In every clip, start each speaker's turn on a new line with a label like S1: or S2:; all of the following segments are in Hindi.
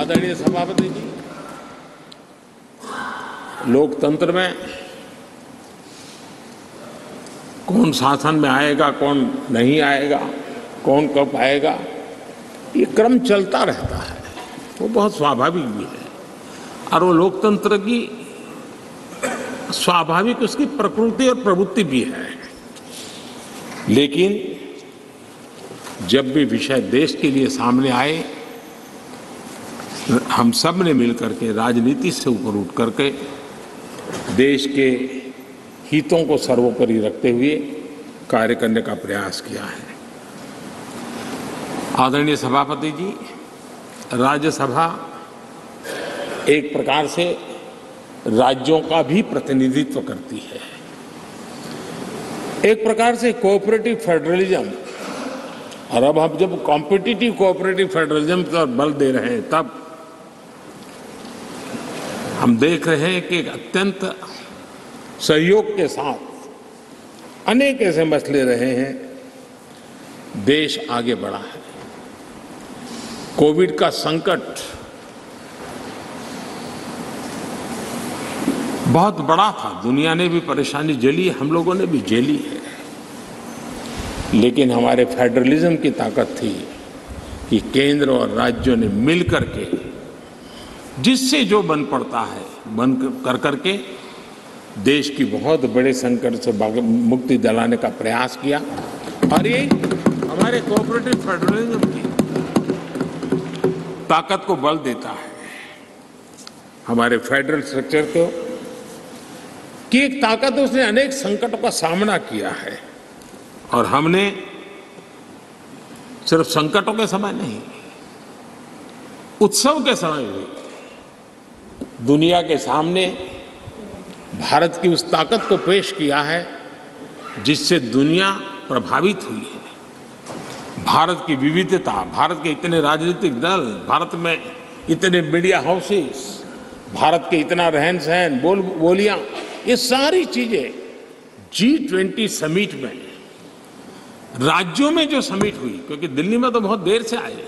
S1: आदरणीय सभापति जी, लोकतंत्र में कौन शासन में आएगा, कौन नहीं आएगा, कौन कब आएगा, ये क्रम चलता रहता है। वो बहुत स्वाभाविक भी है और वो लोकतंत्र की स्वाभाविक उसकी प्रकृति और प्रवृत्ति भी है। लेकिन जब भी विषय देश के लिए सामने आए, हम सब ने मिलकर के राजनीति से ऊपर उठ करके देश के हितों को सर्वोपरि रखते हुए कार्य करने का प्रयास किया है। आदरणीय सभापति जी, राज्यसभा एक प्रकार से राज्यों का भी प्रतिनिधित्व करती है। एक प्रकार से कोऑपरेटिव फेडरलिज्म, और अब हम जब कॉम्पिटिटिव कोऑपरेटिव फेडरलिज्म पर बल दे रहे हैं, तब हम देख रहे हैं कि अत्यंत सहयोग के साथ अनेक ऐसे मसले रहे हैं, देश आगे बढ़ा है। कोविड का संकट बहुत बड़ा था, दुनिया ने भी परेशानी झेली, हम लोगों ने भी झेली है। लेकिन हमारे फेडरलिज्म की ताकत थी कि केंद्र और राज्यों ने मिलकर के जिससे जो बन पड़ता है बन कर करके देश की बहुत बड़े संकट से मुक्ति दिलाने का प्रयास किया। और ये हमारे कोऑपरेटिव फेडरलिज्म की ताकत को बल देता है, हमारे फेडरल स्ट्रक्चर को की एक ताकत, उसने अनेक संकटों का सामना किया है। और हमने सिर्फ संकटों के समय नहीं, उत्सव के समय भी दुनिया के सामने भारत की उस ताकत को पेश किया है जिससे दुनिया प्रभावित हुई है। भारत की विविधता, भारत के इतने राजनीतिक दल, भारत में इतने मीडिया हाउसेस, भारत के इतना रहन सहन, बोलियां, ये सारी चीजें G20 समिट में, राज्यों में जो समिट हुई, क्योंकि दिल्ली में तो बहुत देर से आए,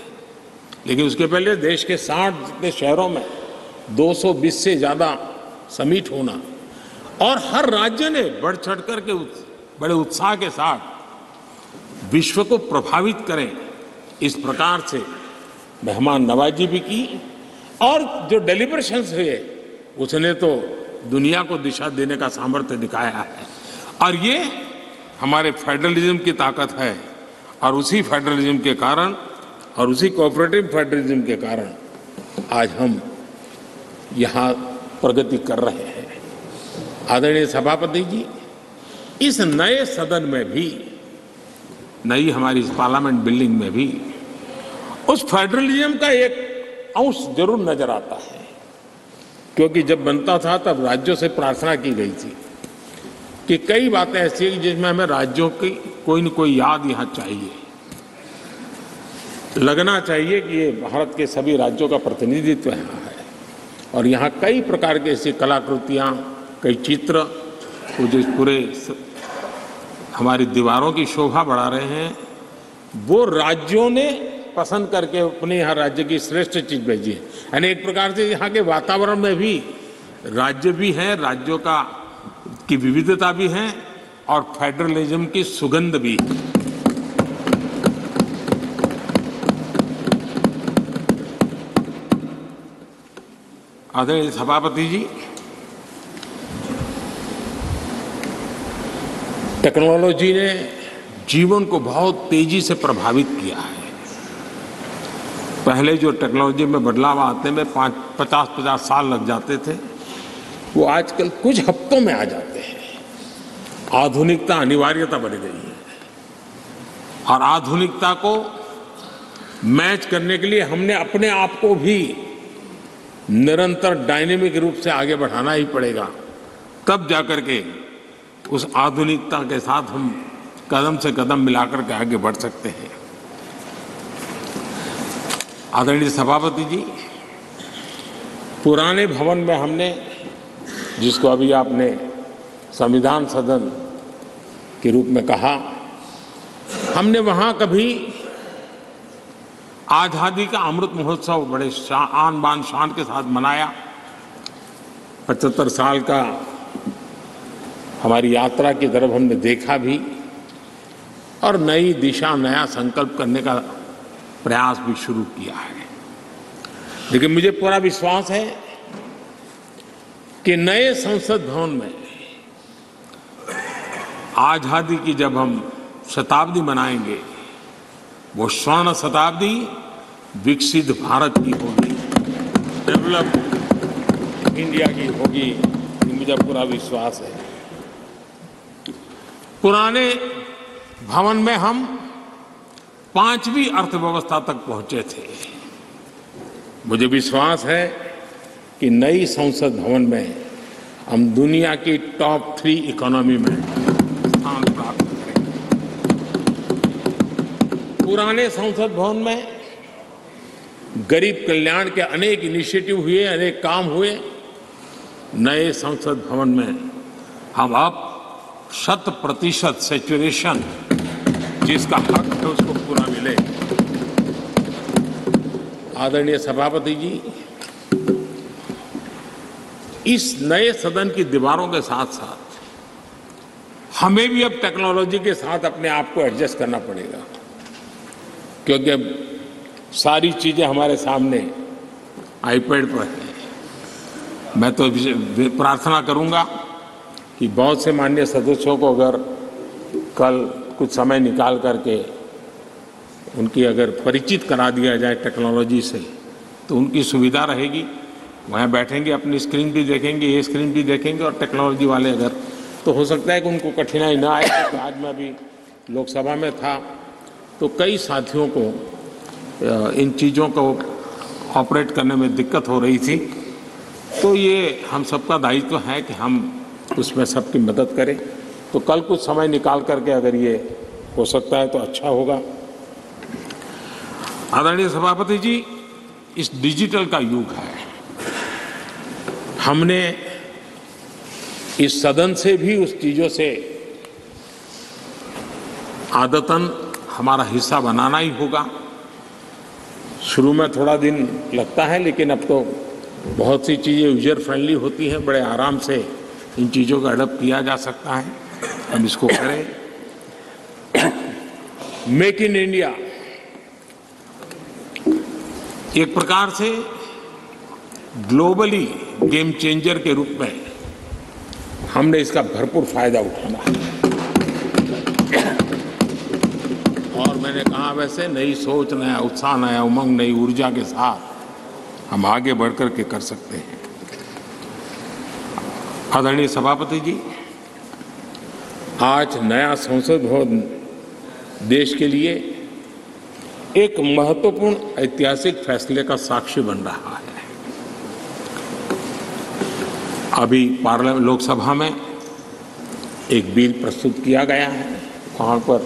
S1: लेकिन उसके पहले देश के 60 शहरों में 220 से ज्यादा समिट होना, और हर राज्य ने बढ़ चढ़ करके बड़े उत्साह के साथ विश्व को प्रभावित करें, इस प्रकार से मेहमान नवाजी भी की। और जो डेलिब्रेशंस हुए उसने तो दुनिया को दिशा देने का सामर्थ्य दिखाया है। और ये हमारे फेडरलिज्म की ताकत है, और उसी फेडरलिज्म के कारण और उसी कोऑपरेटिव फेडरलिज्म के कारण आज हम यहाँ प्रगति कर रहे हैं। आदरणीय सभापति जी, इस नए सदन में भी, नई हमारी इस पार्लियामेंट बिल्डिंग में भी उस फेडरलिज्म का एक अंश जरूर नजर आता है, क्योंकि जब बनता था तब राज्यों से प्रार्थना की गई थी कि कई बातें ऐसी हैं जिसमें हमें राज्यों की कोई न कोई याद यहाँ चाहिए, लगना चाहिए कि ये भारत के सभी राज्यों का प्रतिनिधित्व यहाँ है। और यहाँ कई प्रकार की ऐसी कलाकृतियाँ, कई चित्र, वो जो पूरे हमारी दीवारों की शोभा बढ़ा रहे हैं, वो राज्यों ने पसंद करके अपने यहाँ राज्य की श्रेष्ठ चीज भेजी है। यानी एक प्रकार से यहाँ के वातावरण में भी राज्य भी है, राज्यों का की विविधता भी है, और फेडरलिज्म की सुगंध भी। आदरणीय सभापति जी, टेक्नोलॉजी ने जीवन को बहुत तेजी से प्रभावित किया है। पहले जो टेक्नोलॉजी में बदलाव आते में 50 साल लग जाते थे, वो आजकल कुछ हफ्तों में आ जाते हैं। आधुनिकता अनिवार्यता बन गई है, और आधुनिकता को मैच करने के लिए हमने अपने आप को भी निरंतर डायनेमिक रूप से आगे बढ़ाना ही पड़ेगा, तब जाकर के उस आधुनिकता के साथ हम कदम से कदम मिलाकर के आगे बढ़ सकते हैं। आदरणीय सभापति जी, पुराने भवन में हमने, जिसको अभी आपने संविधान सदन के रूप में कहा, हमने वहाँ कभी आज़ादी का अमृत महोत्सव बड़े आन बान शान के साथ मनाया। 75 साल का हमारी यात्रा की तरफ हमने देखा भी और नई दिशा, नया संकल्प करने का प्रयास भी शुरू किया है। लेकिन मुझे पूरा विश्वास है कि नए संसद भवन में आज़ादी की जब हम शताब्दी मनाएंगे, वो स्वर्ण शताब्दी विकसित भारत की होगी, डेवलप्ड इंडिया की होगी, मुझे पूरा विश्वास है। पुराने भवन में हम 5वीं अर्थव्यवस्था तक पहुंचे थे। मुझे विश्वास है कि नई संसद भवन में हम दुनिया की टॉप 3 इकोनॉमी में स्थान प्राप्त करेंगे। पुराने संसद भवन में गरीब कल्याण के अनेक इनिशिएटिव हुए, अनेक काम हुए। नए संसद भवन में हम अब 100% सैचुरेशन जिसका हक है उसको पूरा मिले। आदरणीय सभापति जी, इस नए सदन की दीवारों के साथ साथ हमें भी अब टेक्नोलॉजी के साथ अपने आप को एडजस्ट करना पड़ेगा, क्योंकि अब सारी चीजें हमारे सामने आईपैड पर हैं। मैं तो प्रार्थना करूंगा कि बहुत से माननीय सदस्यों को अगर कल कुछ समय निकाल करके उनकी अगर परिचित करा दिया जाए टेक्नोलॉजी से, तो उनकी सुविधा रहेगी। वहाँ बैठेंगे, अपनी स्क्रीन भी देखेंगे, ये स्क्रीन भी देखेंगे, और टेक्नोलॉजी वाले अगर, तो हो सकता है कि उनको कठिनाई ना आए। तो आज मैं अभी लोकसभा में था तो कई साथियों को इन चीज़ों को ऑपरेट करने में दिक्कत हो रही थी। तो ये हम सबका दायित्व है कि हम उसमें सबकी मदद करें। तो कल कुछ समय निकाल करके अगर ये हो सकता है तो अच्छा होगा। आदरणीय सभापति जी, इस डिजिटल का युग है। हमने इस सदन से भी उस चीजों से आदतन हमारा हिस्सा बनाना ही होगा। शुरू में थोड़ा दिन लगता है, लेकिन अब तो बहुत सी चीज़ें यूजर फ्रेंडली होती हैं, बड़े आराम से इन चीज़ों का अडॉप्ट किया जा सकता है। हम इसको करें। मेक इन इंडिया एक प्रकार से ग्लोबली गेम चेंजर के रूप में हमने इसका भरपूर फायदा उठाना है। और मैंने कहा, वैसे नई सोच, नया उत्साह, नया उमंग, नई ऊर्जा के साथ हम आगे बढ़कर के कर सकते हैं। आदरणीय सभापति जी, आज नया संसद भवन देश के लिए एक महत्वपूर्ण ऐतिहासिक फैसले का साक्षी बन रहा है। अभी पार्लियामेंट लोकसभा में एक बिल प्रस्तुत किया गया है, वहाँ पर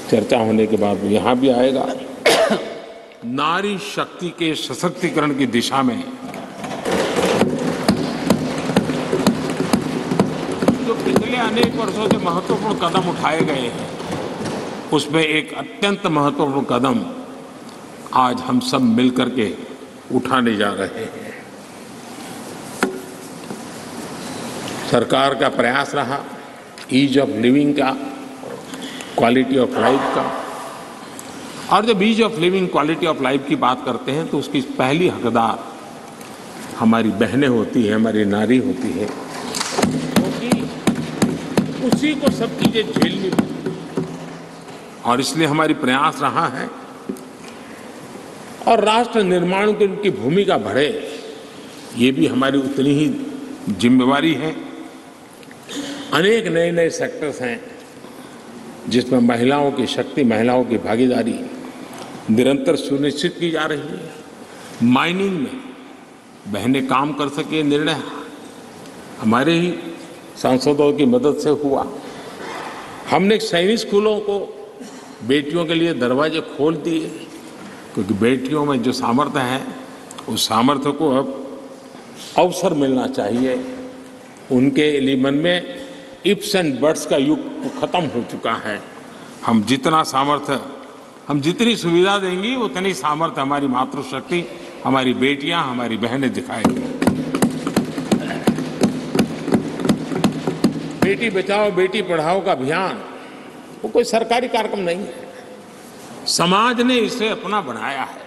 S1: चर्चा होने के बाद यहाँ भी आएगा। नारी शक्ति के सशक्तिकरण की दिशा में जो पिछले अनेक वर्षों से महत्वपूर्ण कदम उठाए गए हैं, उसमें एक अत्यंत महत्वपूर्ण कदम आज हम सब मिलकर के उठाने जा रहे हैं। सरकार का प्रयास रहा ईज ऑफ लिविंग का, क्वालिटी ऑफ लाइफ का। और जब ease of living, quality of life की बात करते हैं तो उसकी पहली हकदार हमारी बहनें होती हैं, हमारी नारी होती है, क्योंकि उसी को सब चीजें झेलनी पड़ती। और इसलिए हमारी प्रयास रहा है और राष्ट्र निर्माण की उनकी भूमिका बढ़े, ये भी हमारी उतनी ही जिम्मेवारी है। अनेक नए नए सेक्टर्स हैं जिसमें महिलाओं की शक्ति, महिलाओं की भागीदारी निरंतर सुनिश्चित की जा रही है। माइनिंग में बहनें काम कर सके, निर्णय हमारे ही सांसदों की मदद से हुआ। हमने सैनिक स्कूलों को बेटियों के लिए दरवाजे खोल दिए, क्योंकि बेटियों में जो सामर्थ्य है, उस सामर्थ्य को अब अवसर मिलना चाहिए। उनके लिए मन में इफ्स एंड बट्स का युग खत्म हो चुका है। हम जितना सामर्थ्य हम जितनी सुविधा देंगी उतनी सामर्थ्य हमारी मातृशक्ति, हमारी बेटियां, हमारी बहनें दिखाएंगी। बेटी बचाओ बेटी पढ़ाओ का अभियान वो कोई सरकारी कार्यक्रम नहीं है, समाज ने इसे अपना बनाया है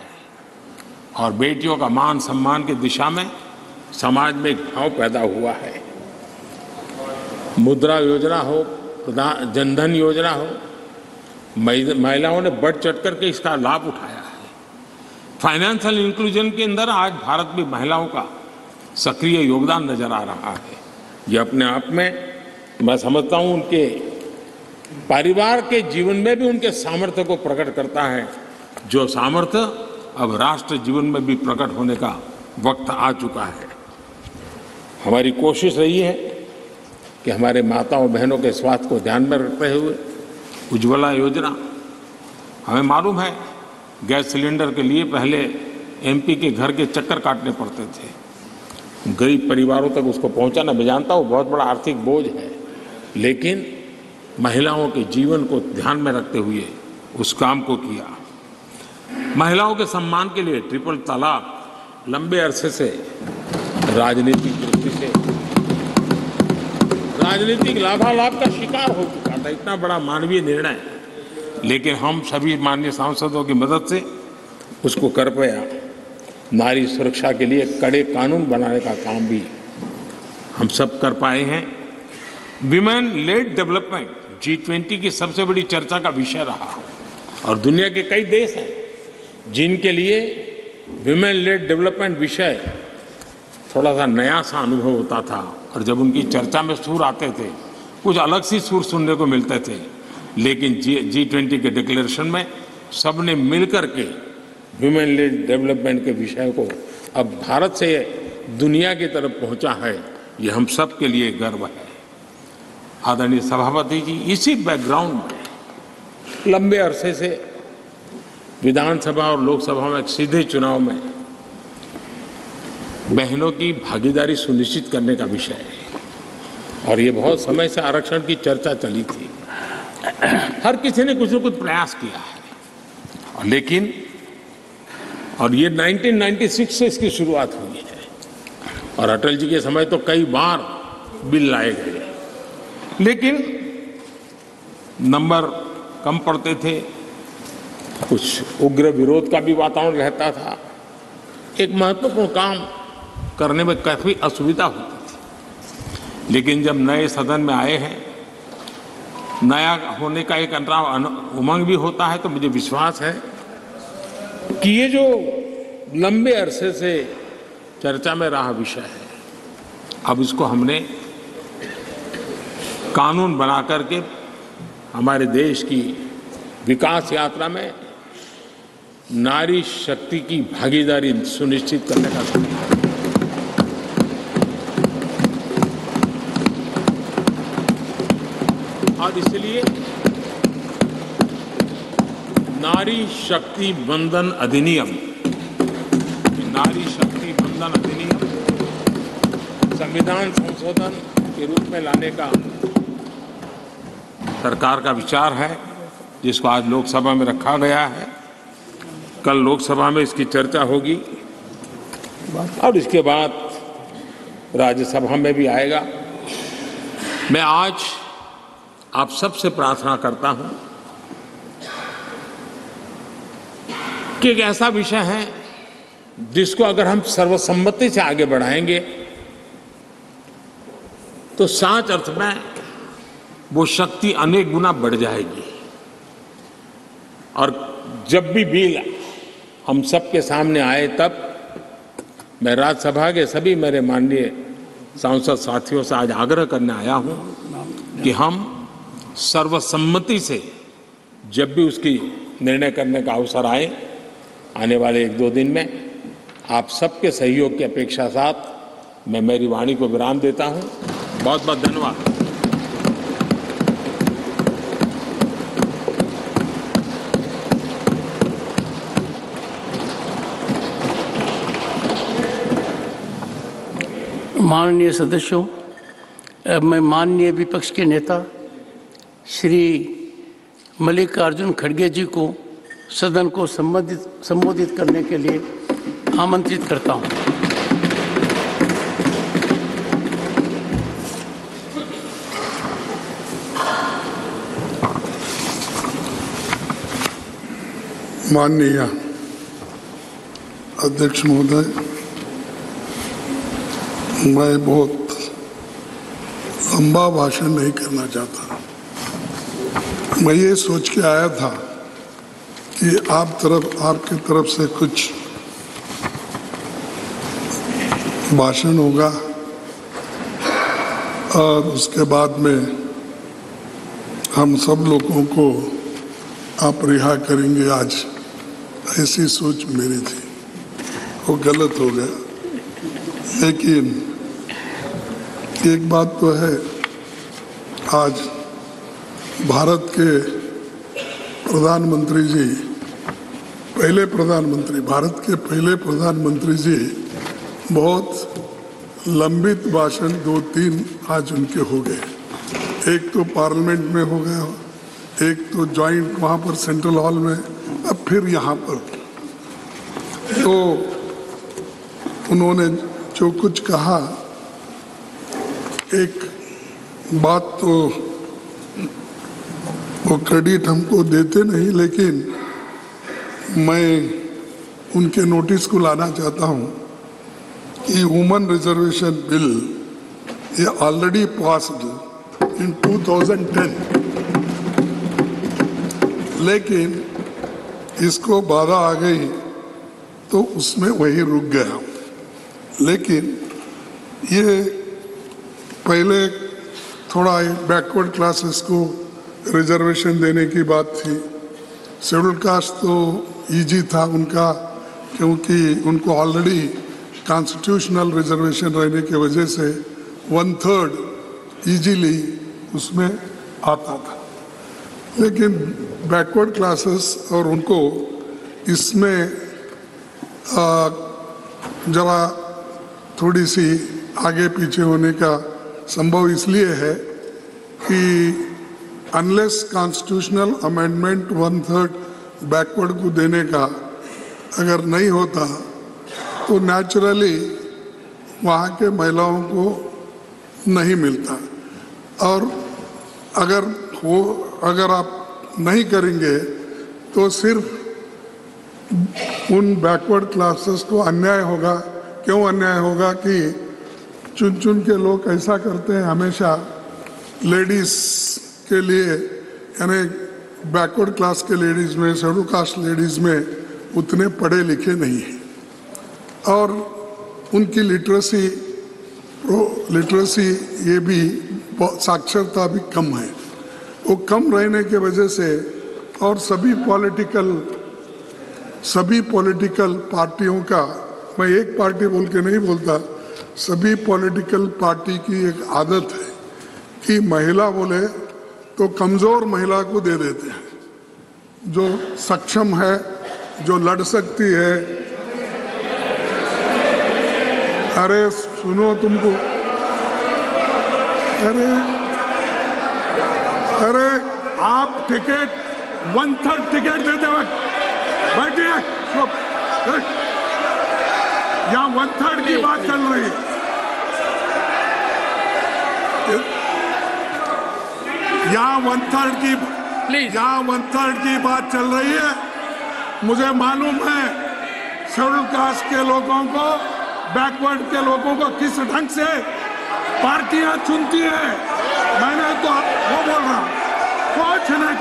S1: और बेटियों का मान सम्मान की दिशा में समाज में एक भाव पैदा हुआ है। मुद्रा योजना हो, जनधन योजना हो, महिलाओं ने बढ़ चढ़ करके इसका लाभ उठाया है। फाइनेंशियल इंक्लूजन के अंदर आज भारत में महिलाओं का सक्रिय योगदान नजर आ रहा है। ये अपने आप में मैं समझता हूं उनके परिवार के जीवन में भी उनके सामर्थ्य को प्रकट करता है, जो सामर्थ्य अब राष्ट्र जीवन में भी प्रकट होने का वक्त आ चुका है। हमारी कोशिश रही है कि हमारे माताओं बहनों के स्वास्थ्य को ध्यान में रखते हुए उज्ज्वला योजना, हमें मालूम है गैस सिलेंडर के लिए पहले एमपी के घर के चक्कर काटने पड़ते थे, गरीब परिवारों तक उसको पहुंचाना, मैं जानता हूँ बहुत बड़ा आर्थिक बोझ है, लेकिन महिलाओं के जीवन को ध्यान में रखते हुए उस काम को किया। महिलाओं के सम्मान के लिए ट्रिपल तलाक लंबे अरसे से राजनीतिक दृष्टि से राजनीतिक लाभालाभ का शिकार हो चुका था, इतना बड़ा मानवीय निर्णय, लेकिन हम सभी माननीय सांसदों की मदद से उसको कर पाया। नारी सुरक्षा के लिए कड़े कानून बनाने का काम भी हम सब कर पाए हैं। विमेन लेड डेवलपमेंट G20 की सबसे बड़ी चर्चा का विषय रहा और दुनिया के कई देश हैं जिनके लिए विमेन लेड डेवलपमेंट विषय थोड़ा सा नया सा अनुभव होता था और जब उनकी चर्चा में सुर आते थे कुछ अलग सी सुर सुनने को मिलते थे, लेकिन G20 के डिक्लेरेशन में सबने मिलकर के विमेन लेड डेवलपमेंट के विषय को अब भारत से दुनिया की तरफ पहुंचा है, ये हम सब के लिए गर्व है। आदरणीय सभापति जी, इसी बैकग्राउंड में लंबे अरसे से विधानसभा और लोकसभा में सीधे चुनाव में बहनों की भागीदारी सुनिश्चित करने का विषय है और ये बहुत समय से आरक्षण की चर्चा चली थी। हर किसी ने कुछ न कुछ प्रयास किया है, लेकिन और ये 1996 से इसकी शुरुआत हुई है और अटल जी के समय तो कई बार बिल लाए गए, लेकिन नंबर कम पड़ते थे, कुछ उग्र विरोध का भी वातावरण रहता था, एक महत्वपूर्ण काम करने में काफ़ी असुविधा होती थी। लेकिन जब नए सदन में आए हैं, नया होने का एक उमंग भी होता है, तो मुझे विश्वास है कि ये जो लंबे अरसे से चर्चा में रहा विषय है, अब इसको हमने कानून बना करके हमारे देश की विकास यात्रा में नारी शक्ति की भागीदारी सुनिश्चित करने का समय है। और इसलिए नारी शक्ति बंधन अधिनियम, नारी शक्ति बंधन अधिनियम संविधान संशोधन के रूप में लाने का सरकार का विचार है, जिसको आज लोकसभा में रखा गया है। कल लोकसभा में इसकी चर्चा होगी और इसके बाद राज्यसभा में भी आएगा। मैं आज आप सबसे प्रार्थना करता हूं कि एक ऐसा विषय है जिसको अगर हम सर्वसम्मति से आगे बढ़ाएंगे तो सच अर्थ में वो शक्ति अनेक गुना बढ़ जाएगी। और जब भी बिल हम सबके सामने आए, तब मैं राज्यसभा के सभी मेरे माननीय सांसद साथियों से आज आग्रह करने आया हूं कि हम सर्वसम्मति से जब भी उसकी निर्णय करने का अवसर आए, आने वाले 1-2 दिन में आप सबके सहयोग की अपेक्षा साथ मैं मेरी वाणी को विराम देता हूं। बहुत बहुत धन्यवाद।
S2: माननीय सदस्यों, मैं माननीय विपक्ष के नेता श्री मल्लिकार्जुन खड़गे जी को सदन को संबोधित करने के लिए आमंत्रित करता हूं।
S3: माननीय अध्यक्ष महोदय, मैं बहुत लंबा भाषण नहीं करना चाहता। मैं ये सोच के आया था कि आपकी तरफ से कुछ भाषण होगा और उसके बाद में हम सब लोगों को आप रिहा करेंगे। आज ऐसी सोच मेरी थी, वो गलत हो गया। लेकिन एक बात तो है, आज भारत के प्रधानमंत्री जी, भारत के पहले प्रधानमंत्री जी बहुत लंबित भाषण 2-3 आज उनके हो गए। एक तो पार्लियामेंट में हो गया, एक तो जॉइंट वहाँ पर सेंट्रल हॉल में, अब फिर यहाँ पर। तो उन्होंने जो कुछ कहा, एक बात तो वो क्रेडिट हमको देते नहीं, लेकिन मैं उनके नोटिस को लाना चाहता हूँ कि वुमेन रिजर्वेशन बिल ये ऑलरेडी पास्ड इन 2010, लेकिन इसको बाधा आ गई तो उसमें वही रुक गया। लेकिन ये पहले थोड़ा बैकवर्ड क्लासेस को रिजर्वेशन देने की बात थी। शेड्यूल कास्ट तो इजी था उनका, क्योंकि उनको ऑलरेडी कॉन्स्टिट्यूशनल रिजर्वेशन रहने की वजह से 1/3 इजीली उसमें आता था। लेकिन बैकवर्ड क्लासेस और उनको इसमें जरा थोड़ी सी आगे पीछे होने का संभव इसलिए है कि अनलेस कॉन्स्टिट्यूशनल अमेंडमेंट 1/3 बैकवर्ड को देने का अगर नहीं होता तो नेचुरली वहाँ के महिलाओं को नहीं मिलता। और अगर आप नहीं करेंगे तो सिर्फ उन बैकवर्ड क्लासेस को अन्याय होगा। क्यों अन्याय होगा कि चुन के लोग ऐसा करते हैं हमेशा लेडीज के लिए, यानी बैकवर्ड क्लास के लेडीज में, शेड्यूल कास्ट लेडीज में उतने पढ़े लिखे नहीं हैं और उनकी लिटरेसी ये भी साक्षरता भी कम है। वो कम रहने के वजह से और सभी पॉलिटिकल पार्टियों का, मैं एक पार्टी बोल के नहीं बोलता, सभी पॉलिटिकल पार्टी की एक आदत है कि महिला बोले तो कमज़ोर महिला को दे देते हैं, जो सक्षम है, जो लड़ सकती है। अरे सुनो, तुमको अरे आप टिकट 1/3 टिकट देते वक्त बैठिए, यहाँ 1/3 की बात चल रही है। यहाँ 1/3 की बात चल रही है। मुझे मालूम है शेड्यूल कास्ट के लोगों को, बैकवर्ड के लोगों को किस ढंग से पार्टियां चुनती है। मैंने तो वो बोल रहा हूँ, कुछ नहीं।